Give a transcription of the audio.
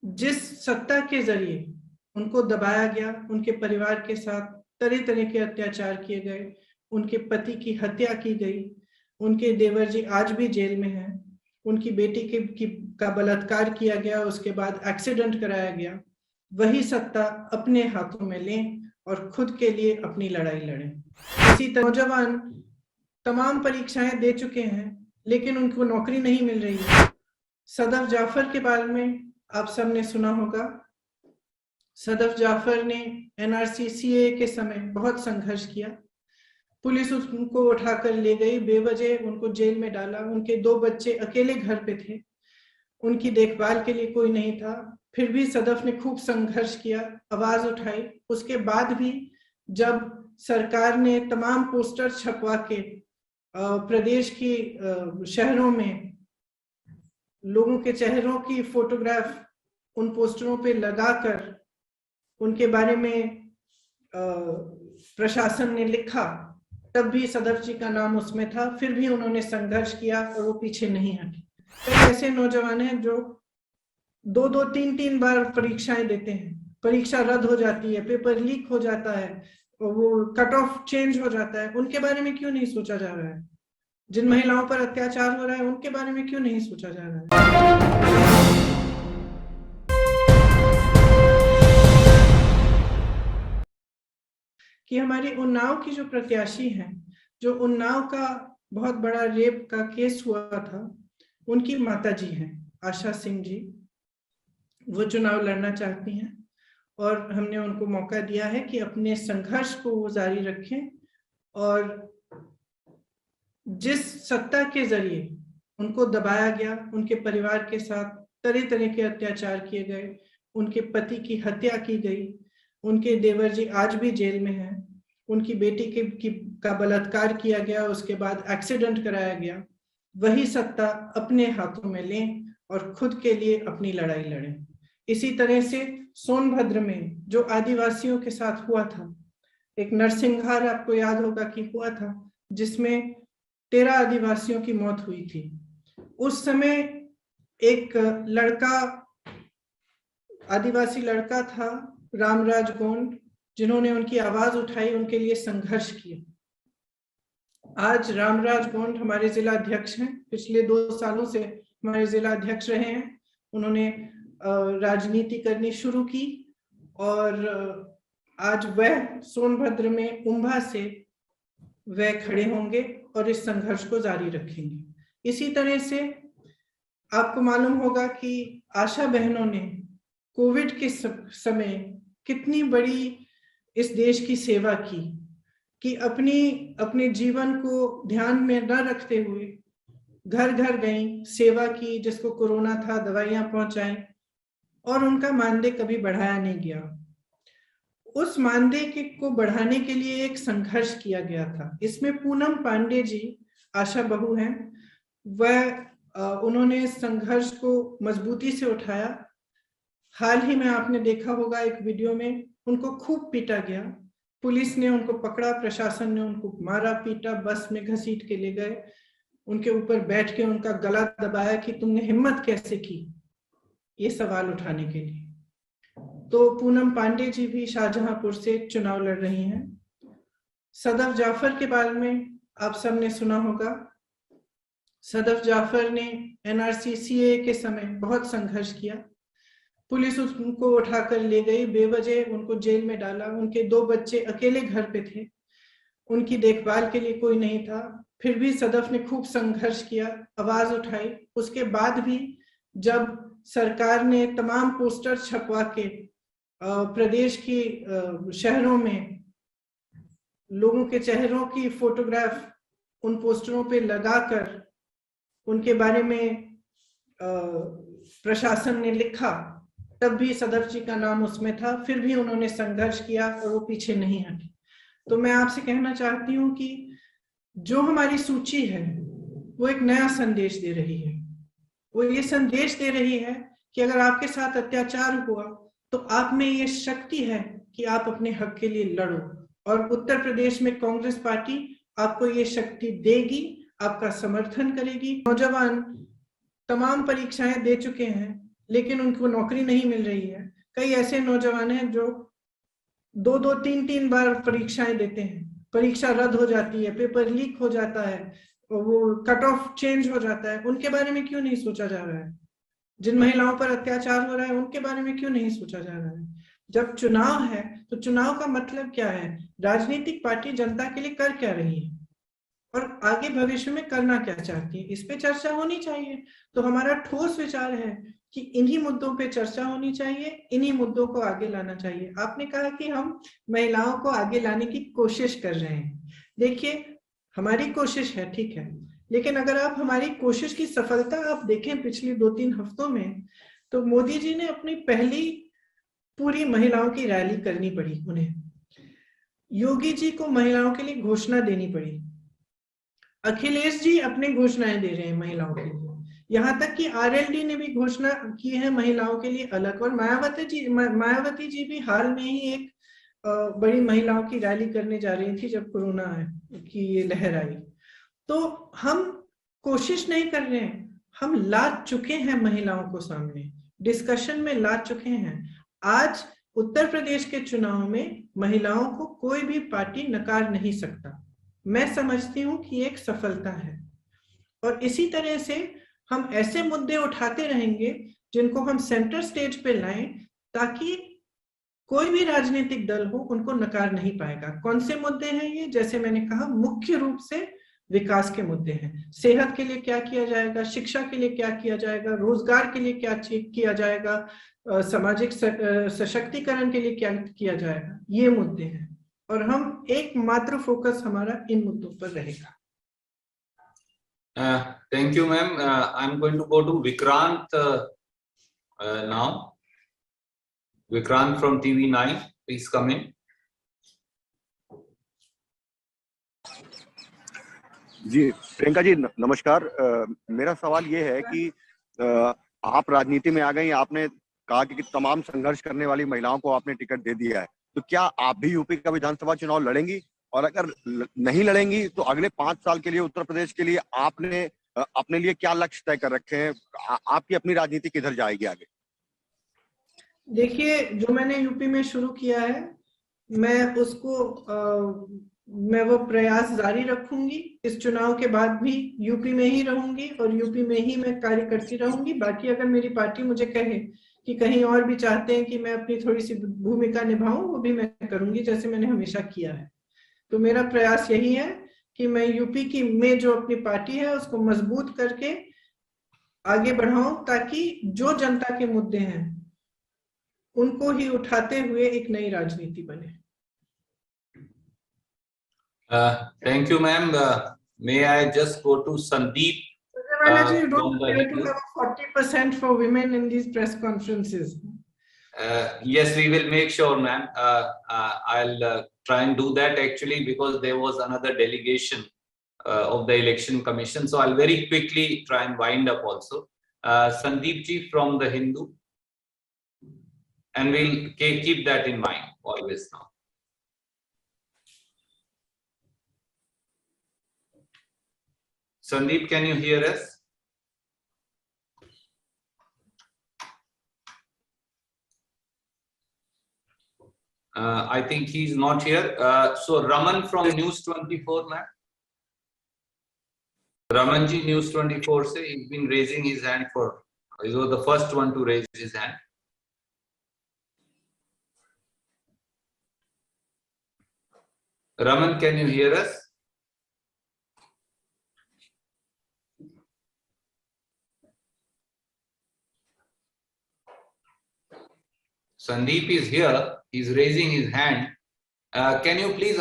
जिस सत्ता के जरिए उनको दबाया गया, उनके परिवार के साथ तरह तरह के अत्याचार किए गए, उनके पति की हत्या की गई, उनके देवर जी आज भी जेल में हैं, उनकी बेटी का बलात्कार किया गया, उसके बाद एक्सीडेंट कराया गया, वही सत्ता अपने हाथों में लें और खुद के लिए अपनी लड़ाई लड़ें। इसी तरह नौजवान तमाम परीक्षाएं दे चुके हैं लेकिन उनको नौकरी नहीं मिल रही है। सदफ जाफर के बारे में आप सबने सुना होगा। सदफ जाफर ने एनआरसी सीए के समय बहुत संघर्ष किया। पुलिस उनको उठाकर ले गई, बेवजह उनको जेल में डाला। उनके 2 बच्चे अकेले घर पे थे, उनकी देखभाल के लिए कोई नहीं था। फिर भी सदफ ने खूब संघर्ष किया, आवाज उठाई। उसके बाद भी जब सरकार ने तमाम पोस्टर छपवा के प्रदेश की शहरों में लोगों के चेहरों की फोटोग्राफ उन पोस्टरों पे लगाकर उनके बारे में प्रशासन ने लिखा, तब भी सदफ जी का नाम उसमें था। फिर भी उन्होंने संघर्ष किया और वो पीछे नहीं हटे। कई ऐसे नौजवान हैं जो 2-2, 3-3 बार परीक्षाएं देते हैं, परीक्षा रद्द हो जाती है, पेपर लीक हो जाता है, वो कट ऑफ चेंज हो जाता है। उनके बारे में क्यों नहीं सोचा जा रहा है? जिन महिलाओं पर अत्याचार हो रहा है उनके बारे में क्यों नहीं सोचा जा रहा है? कि हमारी उन्नाव की जो प्रत्याशी हैं, जो उन्नाव का बहुत बड़ा रेप का केस हुआ था, उनकी माताजी हैं आशा सिंह जी। वो चुनाव लड़ना चाहती हैं और हमने उनको मौका दिया है कि अपने संघर्ष को वो जारी रखें और जिस सत्ता के जरिए उनको दबाया गया, उनके परिवार के साथ तरह तरह के अत्याचार किए गए, उनके पति की हत्या की गई, उनके देवर जी आज भी जेल में हैं, उनकी बेटी का बलात्कार किया गया, उसके बाद एक्सीडेंट कराया गया, वही सत्ता अपने हाथों में लें और खुद के लिए अपनी लड़ाई लड़ें। इसी तरह से सोनभद्र में जो आदिवासियों के साथ हुआ था, एक नरसिंहार आपको याद होगा कि हुआ था, जिसमें 13 आदिवासियों की मौत हुई थी। उस समय एक लड़का, आदिवासी लड़का था रामराज गोंड, जिन्होंने उनकी आवाज उठाई, उनके लिए संघर्ष किया। आज रामराज गोंड हमारे जिला अध्यक्ष हैं, पिछले 2 सालों से हमारे जिला अध्यक्ष रहे हैं। उन्होंने राजनीति करनी शुरू की और आज वह सोनभद्र में उम्भा से वह खड़े होंगे और इस संघर्ष को जारी रखेंगे। इसी तरह से आपको मालूम होगा कि आशा बहनों ने कोविड के समय कितनी बड़ी इस देश की सेवा की, कि अपने जीवन को ध्यान में न रखते हुए घर घर गई, सेवा की, जिसको कोरोना था दवाइयां पहुंचाई और उनका मानदेय कभी बढ़ाया नहीं गया। उस मानदेय को बढ़ाने के लिए एक संघर्ष किया गया था। इसमें पूनम पांडे जी आशा बहू हैं, वह उन्होंने संघर्ष को मजबूती से उठाया। हाल ही में आपने देखा होगा एक वीडियो में उनको खूब पीटा गया, पुलिस ने उनको पकड़ा, प्रशासन ने उनको मारा पीटा, बस में घसीट के ले गए, उनके ऊपर बैठ के उनका गला दबाया कि तुमने हिम्मत कैसे की ये सवाल उठाने के लिए। तो पूनम पांडे जी भी शाहजहांपुर से चुनाव लड़ रही हैं। सदफ जाफर के बारे में आप सबने सुना होगा। सदफ जाफर ने एनआरसी सीए के समय बहुत संघर्ष किया। पुलिस उनको उठाकर ले गई, बेवजह उनको जेल में डाला। उनके 2 बच्चे अकेले घर पे थे, उनकी देखभाल के लिए कोई नहीं था। फिर भी सदफ ने खूब संघर्ष किया, आवाज उठाई। उसके बाद भी जब सरकार ने तमाम पोस्टर छपवा के प्रदेश की शहरों में लोगों के चेहरों की फोटोग्राफ उन पोस्टरों पे लगाकर उनके बारे में प्रशासन ने लिखा, तब भी सदफ जी का नाम उसमें था। फिर भी उन्होंने संघर्ष किया और वो पीछे नहीं हटे। तो मैं आपसे कहना चाहती हूँ कि जो हमारी सूची है वो एक नया संदेश दे रही है। वो ये संदेश दे रही है कि अगर आपके साथ अत्याचार हुआ तो आप में ये शक्ति है कि आप अपने हक के लिए लड़ो, और उत्तर प्रदेश में कांग्रेस पार्टी आपको ये शक्ति देगी, आपका समर्थन करेगी। नौजवान तमाम परीक्षाएं दे चुके हैं लेकिन उनको नौकरी नहीं मिल रही है। कई ऐसे नौजवान हैं जो 2-2, 3-3 बार परीक्षाएं देते हैं, परीक्षा रद्द हो जाती है, पेपर लीक हो जाता है, वो कट ऑफ चेंज हो जाता है। उनके बारे में क्यों नहीं सोचा जा रहा है? जिन महिलाओं पर अत्याचार हो रहा है उनके बारे में क्यों नहीं सोचा जा रहा है? जब चुनाव है तो चुनाव का मतलब क्या है? राजनीतिक पार्टी जनता के लिए कर क्या रही है और आगे भविष्य में करना क्या चाहती है, इस पे चर्चा होनी चाहिए। तो हमारा ठोस विचार है कि इन्हीं मुद्दों पे चर्चा होनी चाहिए, इन्हीं मुद्दों को आगे लाना चाहिए। आपने कहा कि हम महिलाओं को आगे लाने की कोशिश कर रहे हैं। देखिए, हमारी कोशिश है, ठीक है, लेकिन अगर आप हमारी कोशिश की सफलता आप देखें पिछले 2-3 हफ्तों में, तो मोदी जी ने अपनी पहली पूरी महिलाओं की रैली करनी पड़ी उन्हें। योगी जी को महिलाओं के लिए घोषणा देनी पड़ी। अखिलेश जी अपनी घोषणाएं दे रहे हैं महिलाओं के लिए, यहाँ तक कि आरएलडी ने भी घोषणा की है महिलाओं के लिए अलग। और मायावती जी भी हाल में ही एक बड़ी महिलाओं की रैली करने जा रही थी जब कोरोना की ये लहर आई। तो हम कोशिश नहीं कर रहे हैं, हम ला चुके हैं महिलाओं को सामने, डिस्कशन में ला चुके हैं। आज उत्तर प्रदेश के चुनाव में महिलाओं को कोई भी पार्टी नकार नहीं सकता। मैं समझती हूं कि एक सफलता है और इसी तरह से हम ऐसे मुद्दे उठाते रहेंगे जिनको हम सेंटर स्टेज पे लाएं, ताकि कोई भी राजनीतिक दल हो उनको नकार नहीं पाएगा। कौन से मुद्दे हैं ये? जैसे मैंने कहा, मुख्य रूप से विकास के मुद्दे हैं। सेहत के लिए क्या किया जाएगा, शिक्षा के लिए क्या किया जाएगा, रोजगार के लिए क्या किया जाएगा, सामाजिक सशक्तिकरण के लिए क्या किया जाएगा, ये मुद्दे हैं। और हम एकमात्र फोकस हमारा इन मुद्दों पर रहेगा। Thank you, ma'am. I'm going to go to Vikrant now. Vikrant from TV9, please come in. जी प्रियंका जी नमस्कार। मेरा सवाल ये है कि आप राजनीति में आ गई, आपने कहा कि तमाम संघर्ष करने वाली महिलाओं को आपने टिकट दे दिया है, तो क्या आप भी यूपी का विधानसभा चुनाव लड़ेंगी? और अगर नहीं लड़ेंगी तो अगले 5 साल के लिए उत्तर प्रदेश के लिए आपने अपने लिए क्या लक्ष्य तय कर रखे हैं? आपकी अपनी राजनीति किधर जाएगी आगे? देखिए, जो मैंने यूपी में शुरू किया है, मैं वो प्रयास जारी रखूंगी। इस चुनाव के बाद भी यूपी में ही रहूंगी और यूपी में ही मैं कार्य करती रहूंगी। बाकी अगर मेरी पार्टी मुझे कहे कि कहीं और भी चाहते हैं कि मैं अपनी थोड़ी सी भूमिका निभाऊं, वो भी मैं करूंगी, जैसे मैंने हमेशा किया है। तो मेरा प्रयास यही है कि मैं यूपी में जो अपनी पार्टी है उसको मजबूत करके आगे बढ़ाऊं, ताकि जो जनता के मुद्दे हैं उनको ही उठाते हुए एक नई राजनीति बने। Thank you, ma'am. May I just go to Sandeep? You don't have to have 40% for women in these press conferences. Yes, we will make sure, ma'am. I'll try and do that actually, because there was another delegation of the Election Commission. So I'll very quickly try and wind up also. Sandeep ji from the Hindu. And we'll keep that in mind always now. Sandeep, can you hear us? I think he's not here. So Raman from News 24, ma'am. Ramanji, News 24 say he's been raising his hand for, he was the first one to raise his hand. Raman, can you hear us? Sandeep is here. He's raising his hand. Can you please